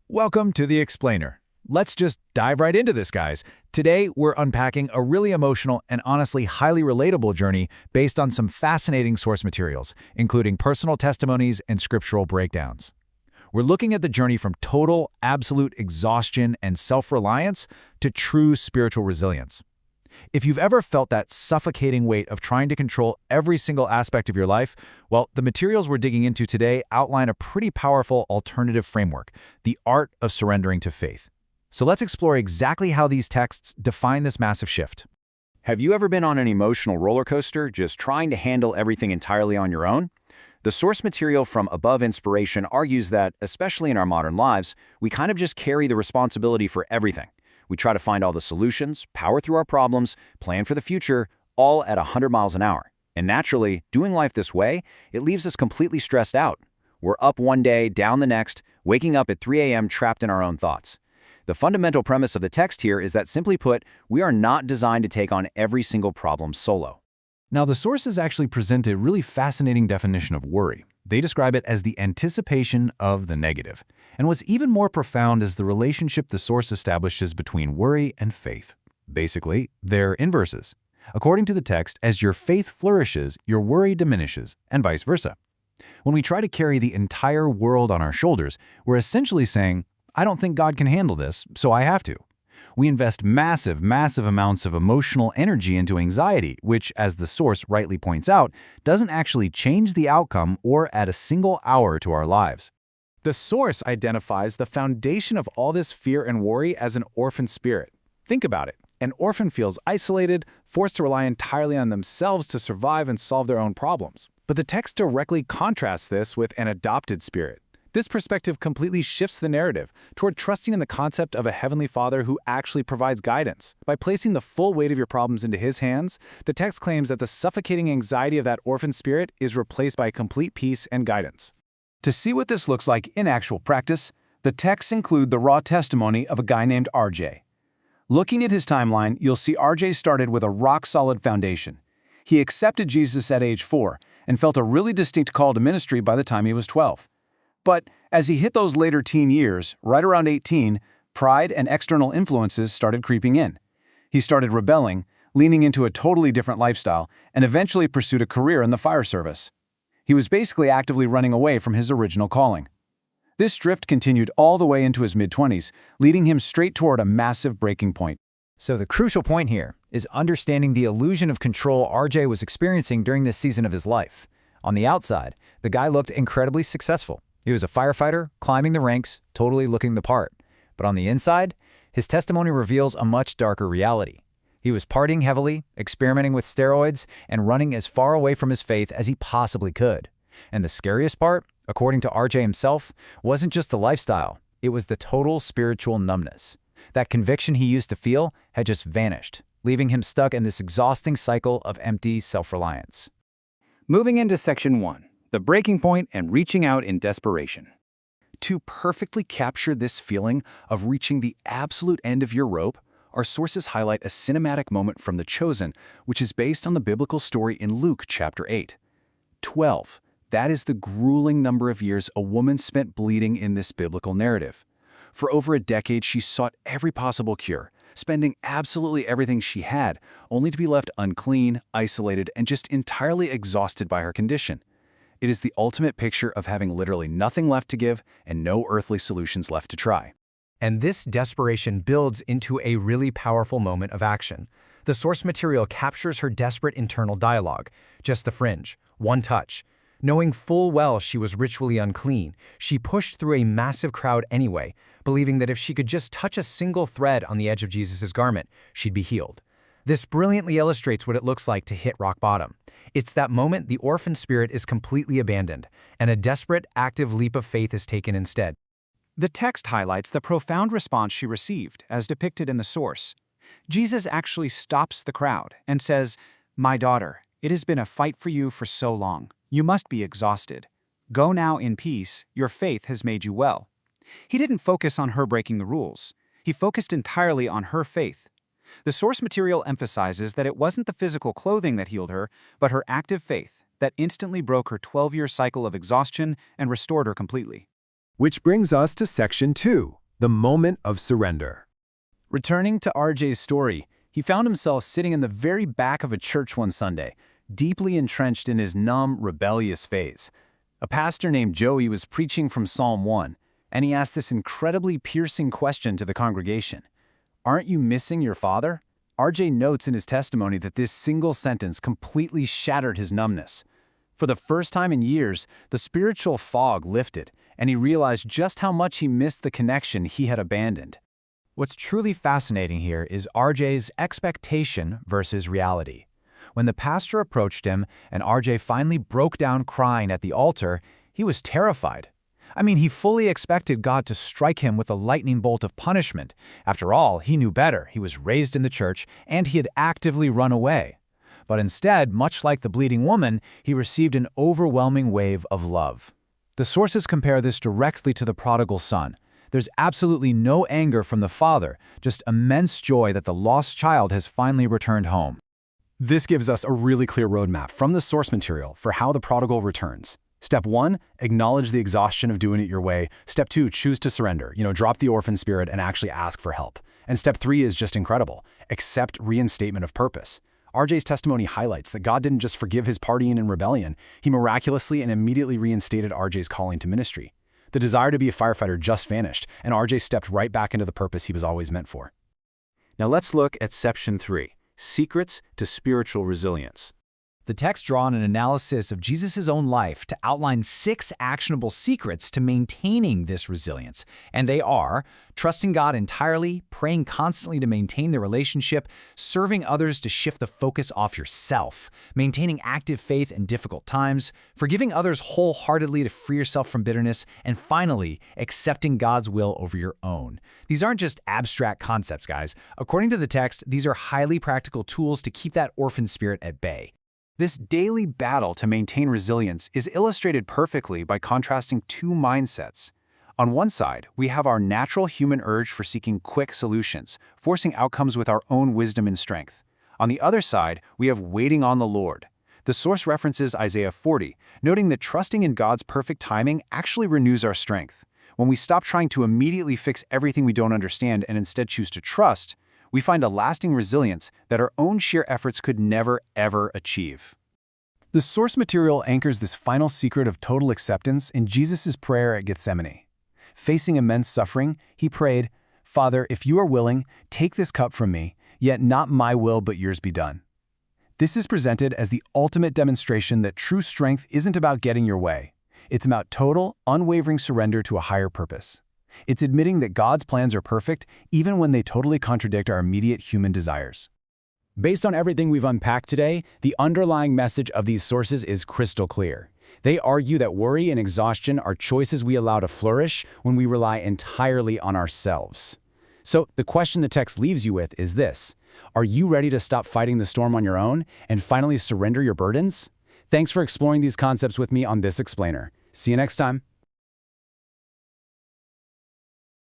Welcome to The Explainer. Let's just dive right into this, guys. Today, we're unpacking a really emotional and honestly highly relatable journey based on some fascinating source materials, including personal testimonies and scriptural breakdowns. We're looking at the journey from total, absolute exhaustion and self-reliance to true spiritual resilience. If you've ever felt that suffocating weight of trying to control every single aspect of your life, well, the materials we're digging into today outline a pretty powerful alternative framework, the art of surrendering to faith. So let's explore exactly how these texts define this massive shift. Have you ever been on an emotional roller coaster, just trying to handle everything entirely on your own? The source material from Above Inspiration argues that, especially in our modern lives, we kind of just carry the responsibility for everything. We try to find all the solutions, power through our problems, plan for the future, all at 100 miles an hour. And naturally, doing life this way, it leaves us completely stressed out. We're up one day, down the next, waking up at 3 a.m. trapped in our own thoughts. The fundamental premise of the text here is that, simply put, we are not designed to take on every single problem solo. Now, the sources actually present a really fascinating definition of worry. They describe it as the anticipation of the negative. And what's even more profound is the relationship the source establishes between worry and faith. Basically, they're inverses. According to the text, as your faith flourishes, your worry diminishes, and vice versa. When we try to carry the entire world on our shoulders, we're essentially saying, I don't think God can handle this, so I have to. We invest massive amounts of emotional energy into anxiety, which, as the source rightly points out, doesn't actually change the outcome or add a single hour to our lives. The source identifies the foundation of all this fear and worry as an orphan spirit. Think about it. An orphan feels isolated, forced to rely entirely on themselves to survive and solve their own problems. But the text directly contrasts this with an adopted spirit. This perspective completely shifts the narrative toward trusting in the concept of a heavenly Father who actually provides guidance. By placing the full weight of your problems into His hands, the text claims that the suffocating anxiety of that orphan spirit is replaced by complete peace and guidance. To see what this looks like in actual practice, the texts include the raw testimony of a guy named RJ. Looking at his timeline, you'll see RJ started with a rock-solid foundation. He accepted Jesus at age 4 and felt a really distinct call to ministry by the time he was 12. But as he hit those later teen years, right around 18, pride and external influences started creeping in. He started rebelling, leaning into a totally different lifestyle, and eventually pursued a career in the fire service. He was basically actively running away from his original calling. This drift continued all the way into his mid-20s, leading him straight toward a massive breaking point. So the crucial point here is understanding the illusion of control RJ was experiencing during this season of his life. On the outside, the guy looked incredibly successful. He was a firefighter, climbing the ranks, totally looking the part. But on the inside, his testimony reveals a much darker reality. He was partying heavily, experimenting with steroids, and running as far away from his faith as he possibly could. And the scariest part, according to RJ himself, wasn't just the lifestyle. It was the total spiritual numbness. That conviction he used to feel had just vanished, leaving him stuck in this exhausting cycle of empty self-reliance. Moving into Section 1. The breaking point and reaching out in desperation. To perfectly capture this feeling of reaching the absolute end of your rope, our sources highlight a cinematic moment from The Chosen, which is based on the biblical story in Luke chapter 8. 12. That is the grueling number of years a woman spent bleeding in this biblical narrative. For over a decade, she sought every possible cure, spending absolutely everything she had, only to be left unclean, isolated, and just entirely exhausted by her condition. It is the ultimate picture of having literally nothing left to give and no earthly solutions left to try. And this desperation builds into a really powerful moment of action. The source material captures her desperate internal dialogue, just the fringe, one touch. Knowing full well she was ritually unclean, she pushed through a massive crowd anyway, believing that if she could just touch a single thread on the edge of Jesus' garment, she'd be healed. This brilliantly illustrates what it looks like to hit rock bottom. It's that moment the orphan spirit is completely abandoned, and a desperate, active leap of faith is taken instead. The text highlights the profound response she received, as depicted in the source. Jesus actually stops the crowd and says, "My daughter, it has been a fight for you for so long. You must be exhausted. Go now in peace, your faith has made you well." He didn't focus on her breaking the rules. He focused entirely on her faith. The source material emphasizes that it wasn't the physical clothing that healed her, but her active faith that instantly broke her 12-year cycle of exhaustion and restored her completely. Which brings us to Section 2, the moment of surrender. Returning to RJ's story, he found himself sitting in the very back of a church one Sunday, deeply entrenched in his numb, rebellious phase. A pastor named Joey was preaching from Psalm 1, and he asked this incredibly piercing question to the congregation. "Aren't you missing your father?" RJ notes in his testimony that this single sentence completely shattered his numbness. For the first time in years, the spiritual fog lifted, and he realized just how much he missed the connection he had abandoned. What's truly fascinating here is RJ's expectation versus reality. When the pastor approached him and RJ finally broke down crying at the altar, he was terrified. I mean, he fully expected God to strike him with a lightning bolt of punishment. After all, he knew better. He was raised in the church, and he had actively run away. But instead, much like the bleeding woman, he received an overwhelming wave of love. The sources compare this directly to the prodigal son. There's absolutely no anger from the father, just immense joy that the lost child has finally returned home. This gives us a really clear roadmap from the source material for how the prodigal returns. Step 1, acknowledge the exhaustion of doing it your way. Step 2, choose to surrender. Drop the orphan spirit and actually ask for help. And step 3 is just incredible. Accept reinstatement of purpose. RJ's testimony highlights that God didn't just forgive his partying and rebellion. He miraculously and immediately reinstated RJ's calling to ministry. The desire to be a firefighter just vanished, and RJ stepped right back into the purpose he was always meant for. Now let's look at Section 3, Secrets to Spiritual Resilience. The text draws an analysis of Jesus' own life to outline 6 actionable secrets to maintaining this resilience. And they are trusting God entirely, praying constantly to maintain the relationship, serving others to shift the focus off yourself, maintaining active faith in difficult times, forgiving others wholeheartedly to free yourself from bitterness, and finally, accepting God's will over your own. These aren't just abstract concepts, guys. According to the text, these are highly practical tools to keep that orphan spirit at bay. This daily battle to maintain resilience is illustrated perfectly by contrasting 2 mindsets. On one side, we have our natural human urge for seeking quick solutions, forcing outcomes with our own wisdom and strength. On the other side, we have waiting on the Lord. The source references Isaiah 40, noting that trusting in God's perfect timing actually renews our strength. When we stop trying to immediately fix everything we don't understand and instead choose to trust, we find a lasting resilience that our own sheer efforts could never, ever achieve. The source material anchors this final secret of total acceptance in Jesus' prayer at Gethsemane. Facing immense suffering, he prayed, "Father, if you are willing, take this cup from me, yet not my will but yours be done." This is presented as the ultimate demonstration that true strength isn't about getting your way. It's about total, unwavering surrender to a higher purpose. It's admitting that God's plans are perfect even when they totally contradict our immediate human desires. Based on everything we've unpacked today, the underlying message of these sources is crystal clear. They argue that worry and exhaustion are choices we allow to flourish when we rely entirely on ourselves. So the question the text leaves you with is this: are you ready to stop fighting the storm on your own and finally surrender your burdens? Thanks for exploring these concepts with me on This Explainer. See you next time.